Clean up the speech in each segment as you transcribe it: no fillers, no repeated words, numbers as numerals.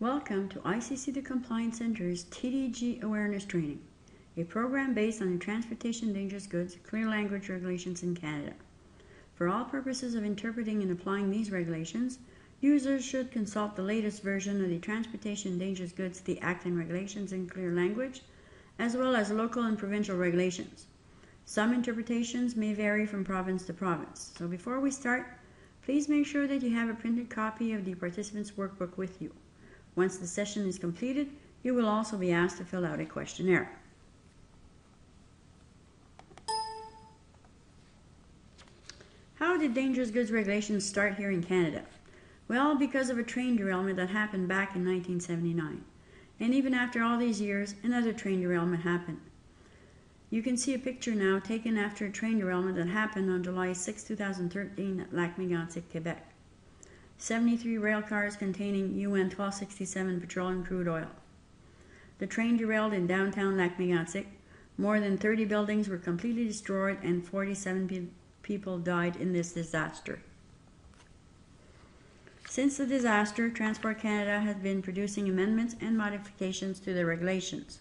Welcome to ICC the Compliance Center's TDG Awareness Training, a program based on the Transportation Dangerous Goods Clear Language Regulations in Canada. For all purposes of interpreting and applying these regulations, users should consult the latest version of the Transportation Dangerous Goods, the Act and Regulations in clear language, as well as local and provincial regulations. Some interpretations may vary from province to province. So before we start, please make sure that you have a printed copy of the participants' workbook with you. Once the session is completed, you will also be asked to fill out a questionnaire. How did dangerous goods regulations start here in Canada? Well, because of a train derailment that happened back in 1979. And even after all these years, another train derailment happened. You can see a picture now taken after a train derailment that happened on July 6, 2013 at Lac-Mégantic, Quebec. 73 rail cars containing UN 1267 petroleum crude oil. The train derailed in downtown Lac-Mégantic. More than 30 buildings were completely destroyed and 47 people died in this disaster. Since the disaster, Transport Canada has been producing amendments and modifications to the regulations.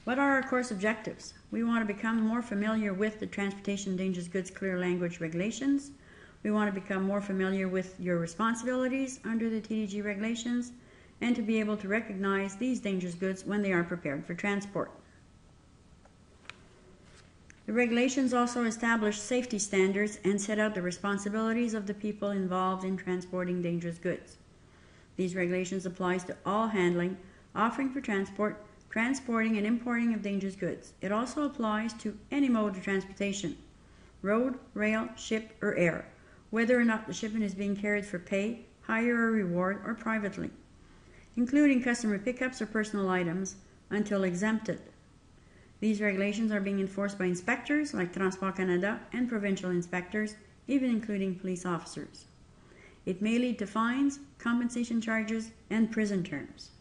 What are our course objectives? We want to become more familiar with the Transportation Dangerous Goods Clear Language Regulations. We want to become more familiar with your responsibilities under the TDG regulations and to be able to recognize these dangerous goods when they are prepared for transport. The regulations also establish safety standards and set out the responsibilities of the people involved in transporting dangerous goods. These regulations apply to all handling, offering for transport, transporting and importing of dangerous goods. It also applies to any mode of transportation, road, rail, ship, or air, whether or not the shipment is being carried for pay, hire or reward, or privately, including customer pickups or personal items, until exempted. These regulations are being enforced by inspectors like Transport Canada and provincial inspectors, even including police officers. It may lead to fines, compensation charges, and prison terms.